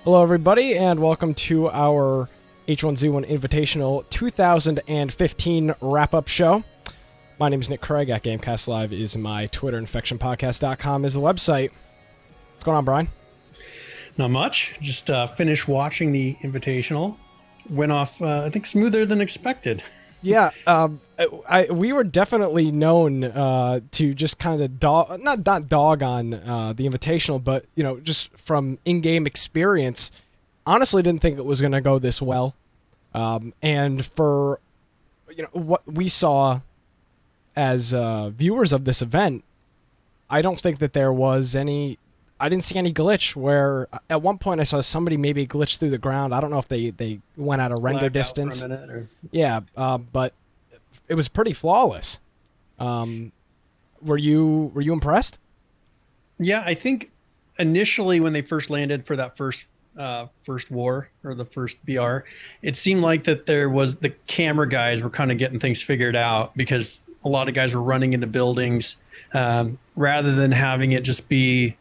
Hello, everybody, and welcome to our H1Z1 Invitational 2015 wrap-up show. My name is Nick Craig. At Gamecast Live is my Twitter. InfectionPodcast.com is the website. What's going on, Brian? Not much. Just finished watching the Invitational. Went off, I think, smoother than expected. Yeah, we were definitely known to just kind of not dog on the Invitational, but just from in-game experience, honestly didn't think it was going to go this well. And for what we saw as viewers of this event, I don't think that there was any. I didn't see any glitch where at one point I saw somebody maybe glitch through the ground. I don't know if they went out of render distance. For a minute, or... Yeah, but it was pretty flawless. Were you impressed? Yeah, I think initially when they first landed for that first war or the first BR, it seemed like that there was the camera guys were kind of getting things figured out because a lot of guys were running into buildings rather than having it just be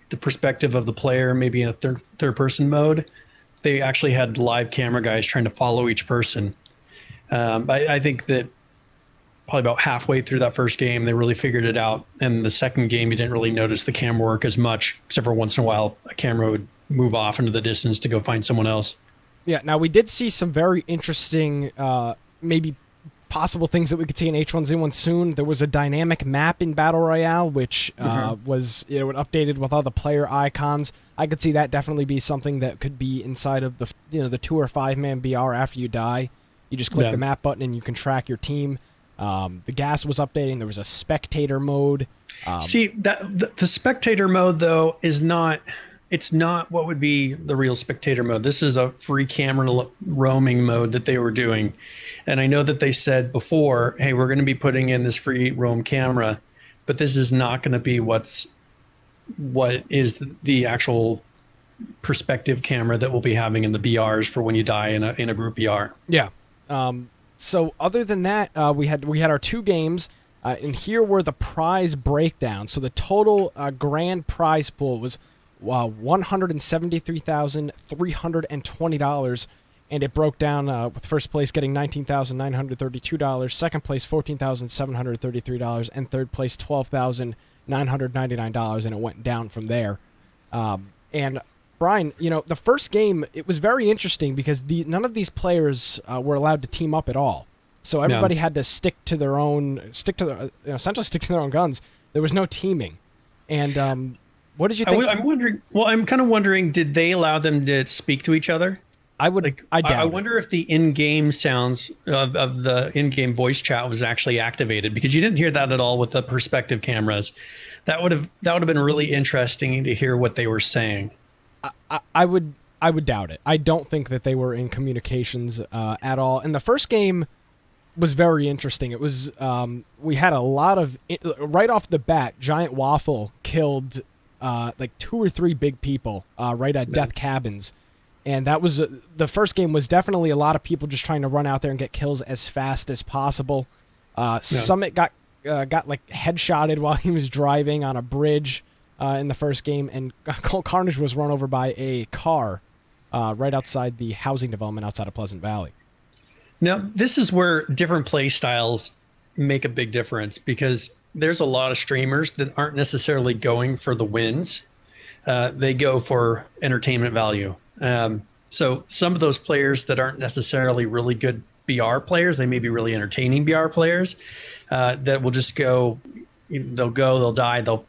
the perspective of the player, maybe in a third person mode. They actually had live camera guys trying to follow each person. I think that probably about halfway through that first game, they really figured it out. And the second game, you didn't really notice the camera work as much, except for once in a while, a camera would move off into the distance to go find someone else. Yeah, now we did see some very interesting, maybe possible things that we could see in H1Z1 soon. There was a dynamic map in Battle Royale, which was updated with all the player icons. I could see that definitely be something that could be inside of the the 2 or 5 man BR after you die. You just click the map button and you can track your team. The gas was updating. There was a spectator mode. See, that the spectator mode though is not. It's not what would be the real spectator mode. This is a free camera roaming mode that they were doing. And I know that they said before, hey, we're going to be putting in this free roam camera, but this is not going to be what is the actual perspective camera that we'll be having in the BRs for when you die in a group BR. Yeah. So other than that, we had our 2 games, and here were the prize breakdown. So the total grand prize pool was $173,320, and it broke down with first place getting $19,932, second place $14,733, and third place $12,999, and it went down from there. And Brian, the first game, it was very interesting because none of these players were allowed to team up at all. So everybody had to essentially stick to their own guns. There was no teaming. And what did you think? I'm wondering. Well, I'm kind of wondering, did they allow them to speak to each other? I doubt I wonder if the in-game sounds of the in-game voice chat was actually activated, because you didn't hear that at all with the perspective cameras. That would have been really interesting to hear what they were saying. I would doubt it. I don't think that they were in communications at all. And the first game was very interesting. It was we had a lot of right off the bat. Giant Waffle killed like 2 or 3 big people right at Death Cabins, and that was the first game was definitely a lot of people just trying to run out there and get kills as fast as possible. Summit got like headshotted while he was driving on a bridge in the first game, and Carnage was run over by a car right outside the housing development outside of Pleasant Valley. Now, this is where different play styles make a big difference, because there's a lot of streamers that aren't necessarily going for the wins. They go for entertainment value. So some of those players that aren't necessarily really good BR players, they may be really entertaining BR players that will just go, they'll die, they'll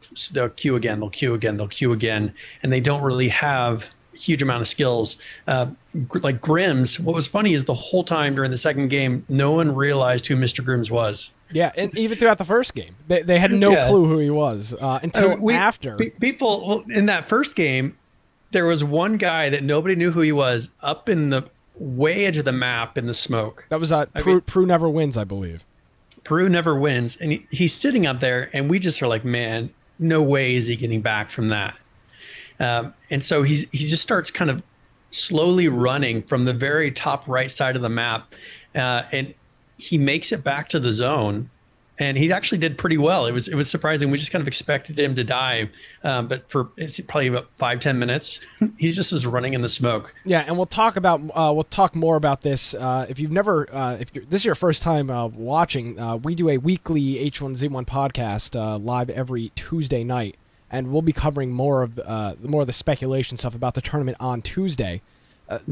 queue again, they'll queue again, they'll queue again, and they don't really have a huge amount of skills. Like Grims, what was funny is the whole time during the second game, no one realized who Mr. Grims was. Yeah, and even throughout the first game, they had no clue who he was until after. People in that first game, there was one guy that nobody knew who he was up in the way edge of the map in the smoke. That was Prue Never Wins, I believe. Prue Never Wins, and he's sitting up there, and we just are like, man, no way is he getting back from that. And so he just starts kind of slowly running from the very top right side of the map, and he makes it back to the zone, and he actually did pretty well. It was surprising. We just kind of expected him to die, but for it's probably about 5-10 minutes, he just is running in the smoke. Yeah, and we'll talk more about this. If you've never, if this is your first time watching, we do a weekly H1Z1 podcast live every Tuesday night, and we'll be covering more of the speculation stuff about the tournament on Tuesday.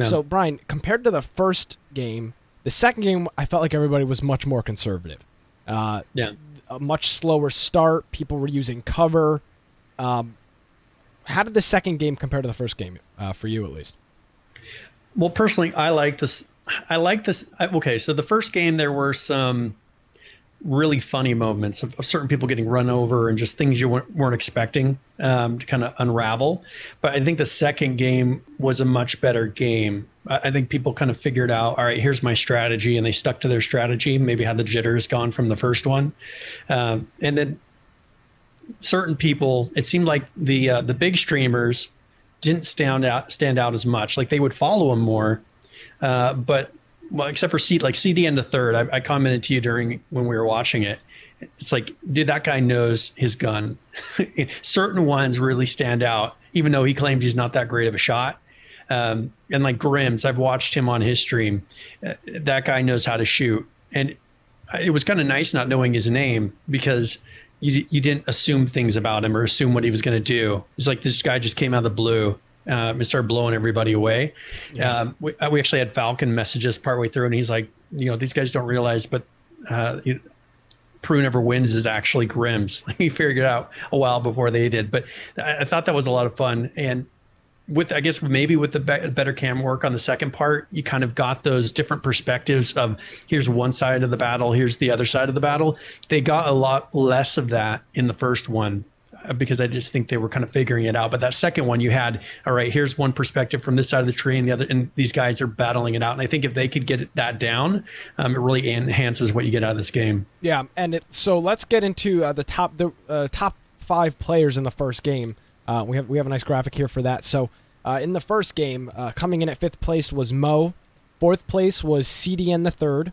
So, Brian, compared to the first game, the second game, I felt like everybody was much more conservative. Yeah. A much slower start. People were using cover. How did the second game compare to the first game, for you at least? Well, personally, I like this. Okay, so the first game, there were some really funny moments of certain people getting run over and just things you weren't expecting to kind of unravel. But I think the second game was a much better game. I think people kind of figured out, all right, here's my strategy, and they stuck to their strategy, maybe had the jitters gone from the first one. And then certain people, it seemed like the big streamers didn't stand out as much. Like they would follow them more, but well, except for CD in the third, I commented to you during when we were watching it. It's like, dude, that guy knows his gun. Certain ones really stand out, even though he claims he's not that great of a shot. And like Grims, I've watched him on his stream. That guy knows how to shoot, and it was kind of nice not knowing his name because you didn't assume things about him or assume what he was going to do. It's like this guy just came out of the blue. And started blowing everybody away. Yeah. We actually had Falcon messages partway through, and he's like, these guys don't realize, but Peru Never Wins is actually Grims. He figured it out a while before they did. But I thought that was a lot of fun. And I guess maybe with the better cam work on the second part, you kind of got those different perspectives of here's one side of the battle, here's the other side of the battle. They got a lot less of that in the first one, because I just think they were kind of figuring it out. But that second one, you had, all right, here's one perspective from this side of the tree, and the other, and these guys are battling it out. And I think if they could get that down, it really enhances what you get out of this game. Yeah, and so let's get into the top 5 players in the first game. We have a nice graphic here for that. So in the first game, coming in at 5th place was Mo. 4th place was CDN the third.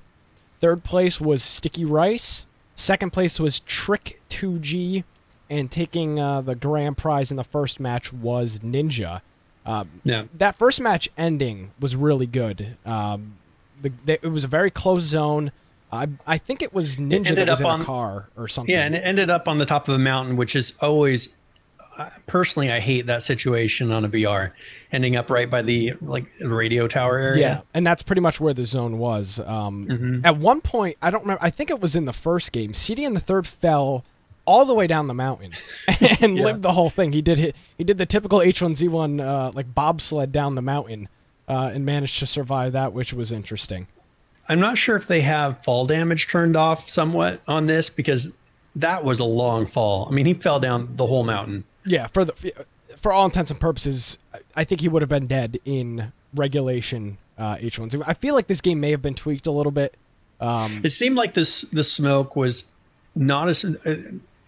3rd place was Sticky Rice. 2nd place was Trick2G. And taking the grand prize in the first match was Ninja. That first match ending was really good. It was a very close zone. I think it was Ninja that was in a car or something. Yeah, and it ended up on the top of a mountain, which is always, personally, I hate that situation on a VR, ending up right by the radio tower area. Yeah, and that's pretty much where the zone was. At one point, I don't remember. I think it was in the first game. CD in the third fell all the way down the mountain and lived the whole thing. He did the typical H1Z1 bobsled down the mountain and managed to survive that, which was interesting. I'm not sure if they have fall damage turned off somewhat on this, because that was a long fall. I mean, he fell down the whole mountain. Yeah, for all intents and purposes, I think he would have been dead in regulation H1Z1. I feel like this game may have been tweaked a little bit. It seemed like the smoke was not as...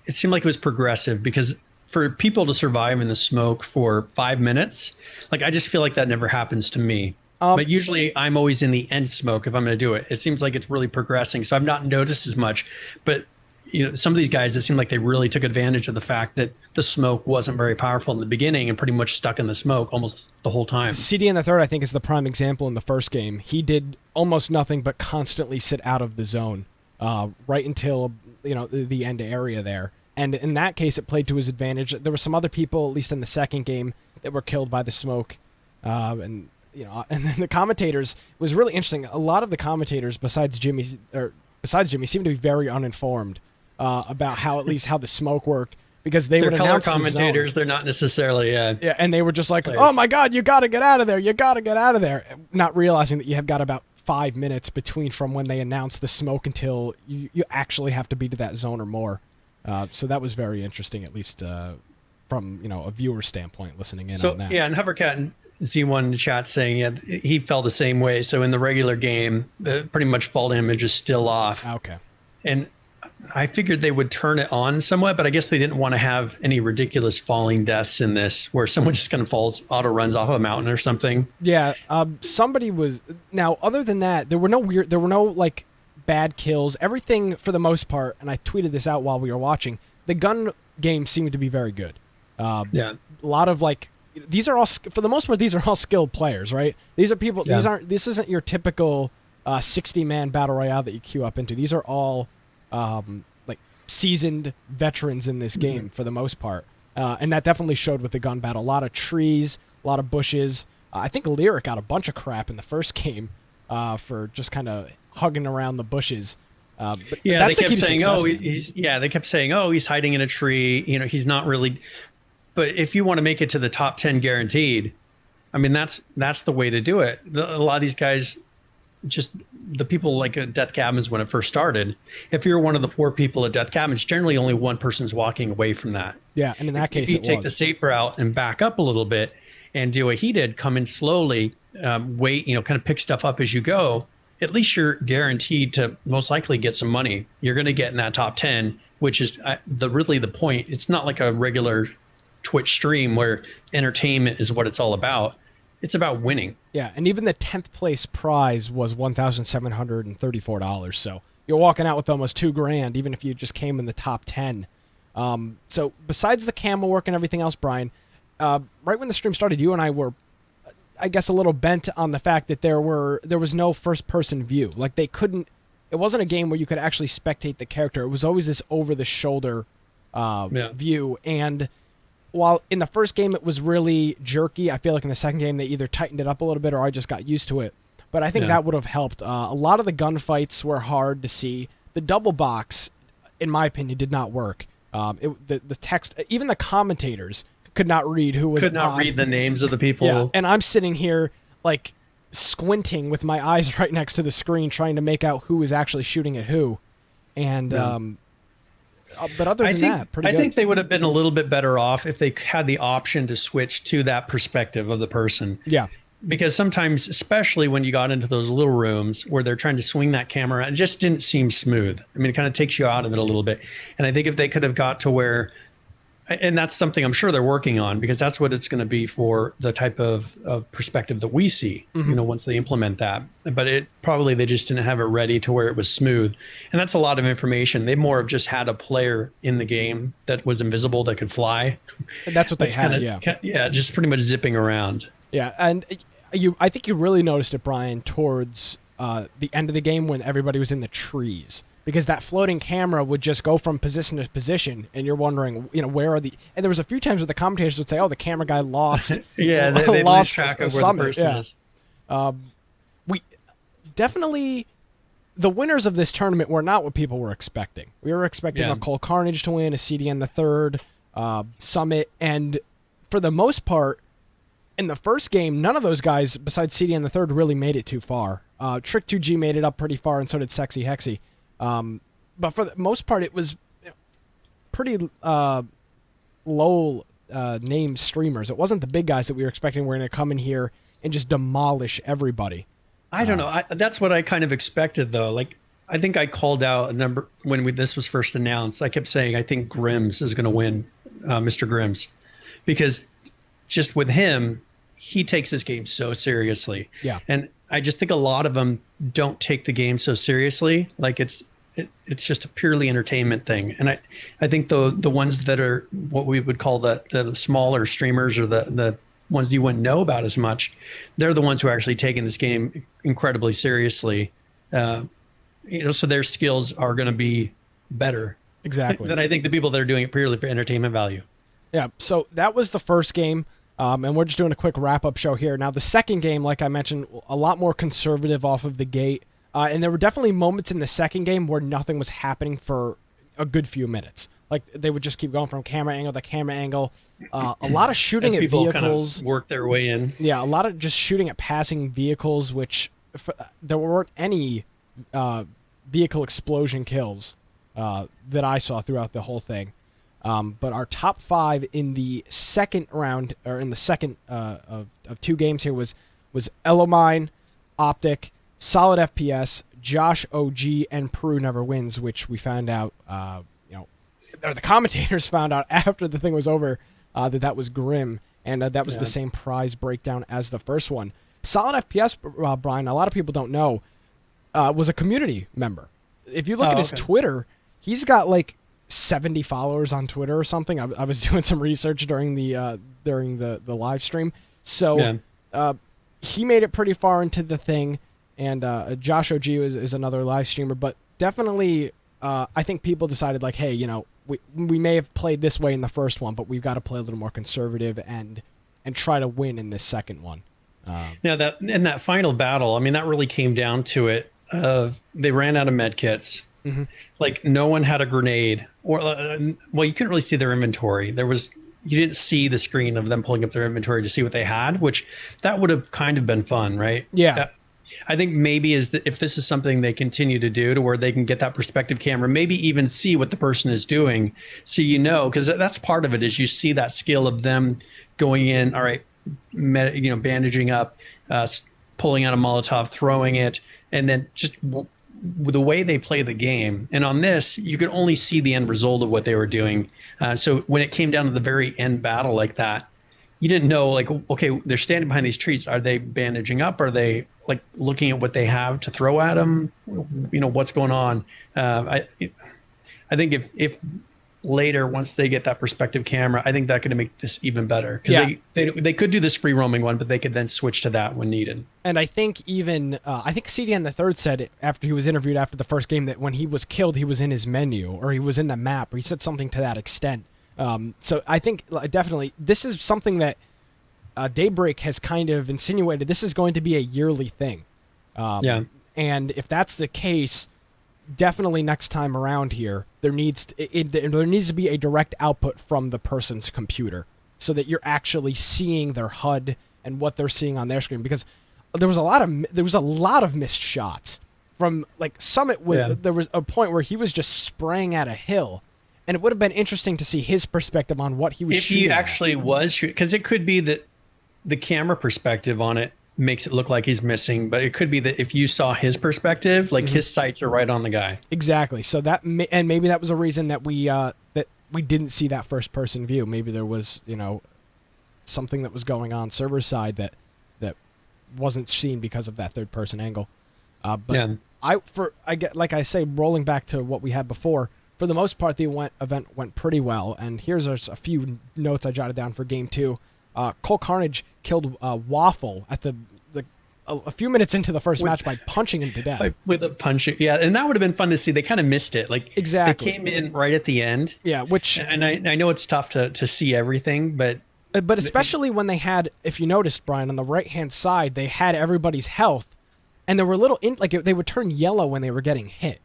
It seemed like it was progressive, because for people to survive in the smoke for 5 minutes, I just feel like that never happens to me. But usually I'm always in the end smoke if I'm going to do it. It seems like it's really progressing, so I've not noticed as much. But some of these guys, it seemed like they really took advantage of the fact that the smoke wasn't very powerful in the beginning and pretty much stuck in the smoke almost the whole time. CD in the third, I think, is the prime example in the first game. He did almost nothing but constantly sit out of the zone right until the end area there. And in that case, it played to his advantage. There were some other people, at least in the second game, that were killed by the smoke. And then the commentators, it was really interesting. A lot of the commentators, besides Jimmy, seemed to be very uninformed about how the smoke worked, because they would announce color commentators. They're not necessarily yeah, and they were just like, players. Oh my God, you got to get out of there! You got to get out of there! Not realizing that you have got about 5 minutes between from when they announce the smoke until you actually have to be to that zone or more. So that was very interesting, at least from a viewer standpoint, listening in on that. Yeah, and Hovercat Z1 in the chat saying he felt the same way. So in the regular game, pretty much fall damage is still off. Okay. And I figured they would turn it on somewhat, but I guess they didn't want to have any ridiculous falling deaths in this, where someone just kind of auto runs off a mountain or something. Yeah, somebody was. Now, other than that, there were no bad kills, everything for the most part, and I tweeted this out while we were watching, the gun game seemed to be very good. Yeah. A lot of like, these are all, for the most part, these are all skilled players, right? These are people, this isn't your typical 60-man battle royale that you queue up into. These are all like seasoned veterans in this game for the most part. And that definitely showed with the gun battle. A lot of trees, a lot of bushes. I think Lyric got a bunch of crap in the first game for just kind of hugging around the bushes. But yeah, that's they kept saying, success, "Oh, they kept saying, oh, he's hiding in a tree. You know, he's not really." But if you want to make it to the top 10 guaranteed, I mean, that's the way to do it. A lot of these guys, just the people like at Death Cabins when it first started, if you're one of the 4 people at Death Cabins, generally only one person's walking away from that. Yeah, and in that case, if you take the safe route and back up a little bit and do what he did, come in slowly, wait, kind of pick stuff up as you go, at least you're guaranteed to most likely get some money. You're going to get in that top 10, which is really the point. It's not like a regular Twitch stream where entertainment is what it's all about. It's about winning. Yeah, and even the 10th place prize was $1,734. So you're walking out with almost $2,000, even if you just came in the top 10. So besides the camera work and everything else, Brian, right when the stream started, you and I were, I guess, a little bent on the fact that there was no first-person view. Like it wasn't a game where you could actually spectate the character. It was always this over-the-shoulder view. And while in the first game it was really jerky, I feel like in the second game they either tightened it up a little bit or I just got used to it. But I think that would have helped. A lot of the gunfights were hard to see. The double box, in my opinion, did not work. The text, even the commentators could not read who was could not read the names of the people. Yeah, and I'm sitting here like squinting with my eyes right next to the screen trying to make out who is actually shooting at who. And but other than that, pretty good. I think they would have been a little bit better off if they had the option to switch to that perspective of the person. Yeah. Because sometimes, especially when you got into those little rooms where they're trying to swing that camera, it just didn't seem smooth. I mean, it kind of takes you out of it a little bit. And I think if they could have got to where, and that's something I'm sure they're working on, because that's what it's going to be for the type of perspective that we see, once they implement that. But they just didn't have it ready to where it was smooth. And that's a lot of information. They more have just had a player in the game that was invisible, that could fly. And that's what they had, Yeah, just pretty much zipping around. Yeah, and I think you really noticed it, Brian, towards the end of the game when everybody was in the trees. Because that floating camera would just go from position to position, and you're wondering, where are the... And there was a few times where the commentators would say, "Oh, the camera guy lost." Yeah, they lost track of where the person is. We definitely... The winners of this tournament were not what people were expecting. We were expecting a Cole Carnage to win, a CDN the third, Summit, and for the most part, in the first game, none of those guys, besides CDN the third, really made it too far. Trick 2G made it up pretty far, and so did Sexy Hexy. But for the most part, it was pretty low name streamers. It wasn't the big guys that we were expecting were going to come in here and just demolish everybody. I don't know. That's what I kind of expected, though. Like, I think I called out a number when this was first announced. I kept saying, I think Grims is going to win, Mr. Grims, because just with him, he takes this game so seriously. Yeah. And I just think a lot of them don't take the game so seriously. Like it's just a purely entertainment thing. And I think the ones that are what we would call the smaller streamers, or the ones you wouldn't know about as much, they're the ones who are actually taking this game incredibly seriously. So their skills are going to be better. Exactly. Than I think the people that are doing it purely for entertainment value. Yeah. So that was the first game. And we're just doing a quick wrap-up show here. Now, the second game, like I mentioned, a lot more conservative off of the gate. And there were definitely moments in the second game where nothing was happening for a good few minutes. Like, they would just keep going from camera angle to camera angle. A lot of shooting at vehicles. Kind of work their way in. Yeah, a lot of just shooting at passing vehicles, which there weren't any vehicle explosion kills that I saw throughout the whole thing. But our top 5 in the second round, or in the second of 2 games here, was Elomine, Optic, Solid FPS, Josh OG, and Peru Never Wins, which we found out, or the commentators found out after the thing was over, that was Grim, and that was the same prize breakdown as the first one. Solid FPS, Brian, a lot of people don't know, was a community member. If you look at his Twitter, he's got like 70 followers on Twitter or something. I was doing some research during the live stream. So he made it pretty far into the thing, and Josh OG is another live streamer. But definitely, I think people decided like, hey, we may have played this way in the first one, but we've got to play a little more conservative and try to win in this second one. Now that in that final battle, I mean, that really came down to it. They ran out of med kits. Mm-hmm. Like no one had a grenade, or well, you couldn't really see their inventory. You didn't see the screen of them pulling up their inventory to see what they had, which that would have kind of been fun, right? Yeah. I think maybe if this is something they continue to do to where they can get that perspective camera, maybe even see what the person is doing, so because that's part of it is you see that skill of them going in, all right, bandaging up, pulling out a Molotov, throwing it, and then just the way they play the game. And on this, you could only see the end result of what they were doing. So when it came down to the very end battle like that, you didn't know, like, okay, they're standing behind these trees. Are they bandaging up? Are they like looking at what they have to throw at them? What's going on? I think if later, once they get that perspective camera, I think that could make this even better. Because they could do this free roaming one, but they could then switch to that when needed. And I think even CDN the Third said after he was interviewed after the first game that when he was killed, he was in his menu or he was in the map, or he said something to that extent. So I think definitely this is something that Daybreak has kind of insinuated. This is going to be a yearly thing. And if that's the case, definitely next time around here, there needs to be a direct output from the person's computer so that you're actually seeing their HUD and what they're seeing on their screen. Because there was a lot of missed shots from like Summit. There was a point where he was just spraying at a hill. And it would have been interesting to see his perspective on what he was shooting. If he actually was shooting, because it could be that the camera perspective on it makes it look like he's missing, but it could be that if you saw his perspective, like his sights are right on the guy. Exactly. So and maybe that was a reason that we didn't see that first person view. Maybe there was something that was going on server side that wasn't seen because of that third person angle. But like I say, rolling back to what we had before. For the most part, the event went pretty well, and here's a few notes I jotted down for Game 2. Cole Carnage killed Waffle at a few minutes into the first match by punching him to death. With a punch, yeah, and that would have been fun to see. They kind of missed it. Like exactly. They came in right at the end. Yeah, and I know it's tough to see everything, but especially when they had, if you noticed, Brian, on the right-hand side, they had everybody's health, and there were little they would turn yellow when they were getting hit.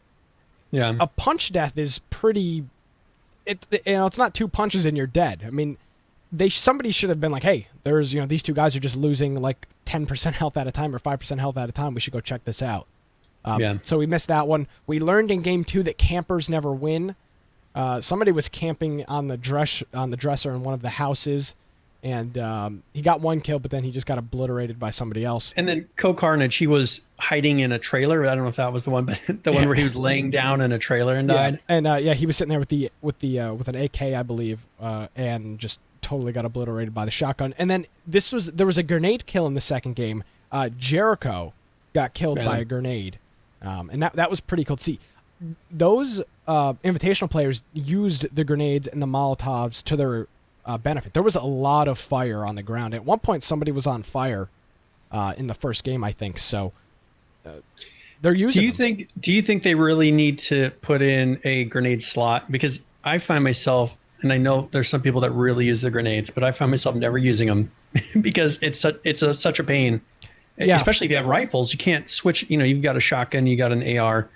Yeah, a punch death is pretty. It's not two punches and you're dead. I mean, somebody should have been like, hey, there's these two guys are just losing like 10% health at a time or 5% health at a time. We should go check this out. So we missed that one. We learned in Game 2 that campers never win. Somebody was camping on the dresser in one of the houses, and he got one kill, but then he just got obliterated by somebody else. And then Carnage, he was hiding in a trailer. I don't know if that was the one, but the one where he was laying down in a trailer and died. And he was sitting there with an AK, I believe, and just totally got obliterated by the shotgun. And then there was a grenade kill in the second game. Jericho got killed by a grenade, and that was pretty cool to see. Those invitational players used the grenades and the Molotovs to their benefit. There was a lot of fire on the ground. At one point, somebody was on fire in the first game, I think. So they're using. Do you think they really need to put in a grenade slot? Because I find myself, and I know there's some people that really use the grenades, but I find myself never using them because it's such a pain. Yeah. Especially if you have rifles, you can't switch. You've got a shotgun, you got an AR,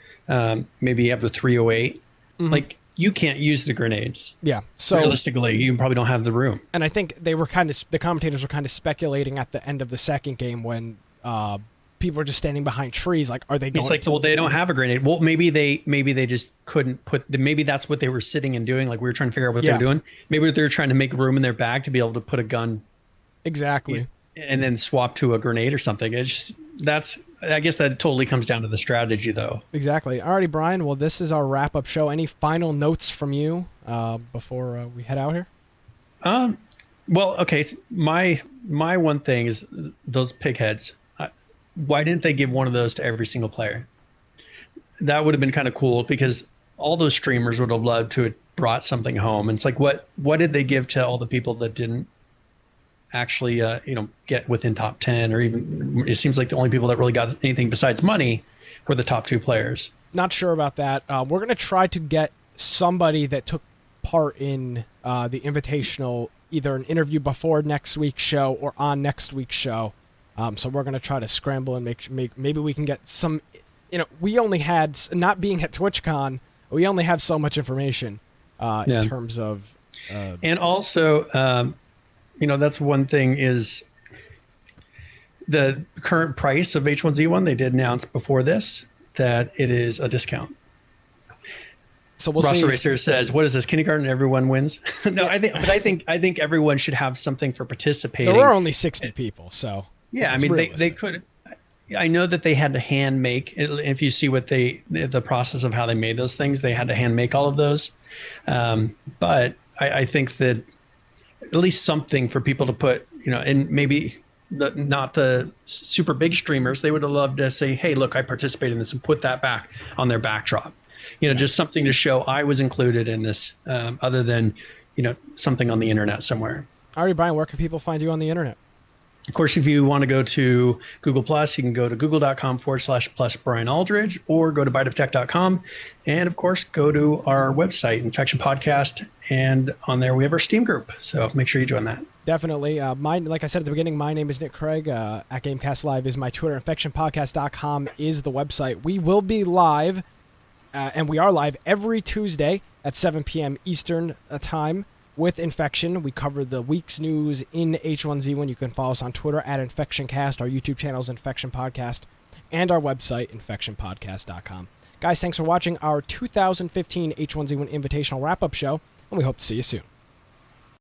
maybe you have the 308. Mm-hmm. Like, you can't use the grenades. Yeah. So realistically, you probably don't have the room. And I think the commentators were kind of speculating at the end of the second game when people were just standing behind trees. Like, are they going? It's like, well, they don't have a grenade. Well, maybe they just couldn't put. Maybe that's what they were sitting and doing. Like, we were trying to figure out what they were doing. Maybe they're trying to make room in their bag to be able to put a gun. Exactly. And then swap to a grenade or something. I guess that totally comes down to the strategy, though. Exactly. Alrighty, Brian. Well, this is our wrap-up show. Any final notes from you before we head out here? Well, okay. My one thing is those pig heads. Why didn't they give one of those to every single player? that would have been kind of cool because all those streamers would have loved to have brought something home. And it's like, what did they give to all the people that didn't actually, get within top 10, or even it seems like the only people that really got anything besides money were the top two players. Not sure about that. We're going to try to get somebody that took part in the Invitational, either an interview before next week's show or on next week's show. So we're going to try to scramble and make maybe we can get some, we only had, not being at TwitchCon, we only have so much information in terms of. And also, that's one thing is the current price of H1Z1. They did announce before this that it is a discount. So we'll Ross see. Eraser says, "What is this, kindergarten? Everyone wins." No, Yeah. I think everyone should have something for participating. There were only 60 people, so yeah, I mean they could. I know that they had to hand make. If you see what the process of how they made those things, they had to hand make all of those. But I think that at least something for people to put, and maybe not the super big streamers, they would have loved to say, hey, look, I participated in this, and put that back on their backdrop. Just something to show I was included in this, other than, something on the internet somewhere. All right, Brian, where can people find you on the internet? Of course, if you want to go to Google+, you can go to google.com/plus Brian Aldridge, or go to biteoftech.com. And of course, go to our website, Infection Podcast. And on there, we have our Steam group. So make sure you join that. Definitely. Like I said at the beginning, my name is Nick Craig. At Gamecast Live is my Twitter. InfectionPodcast.com is the website. We will be live, and we are live every Tuesday at 7 p.m. Eastern time. With Infection, we cover the week's news in H1Z1. You can follow us on Twitter at InfectionCast. Our YouTube channel is Infection Podcast, and our website, InfectionPodcast.com. Guys, thanks for watching our 2015 H1Z1 Invitational wrap-up show, and we hope to see you soon.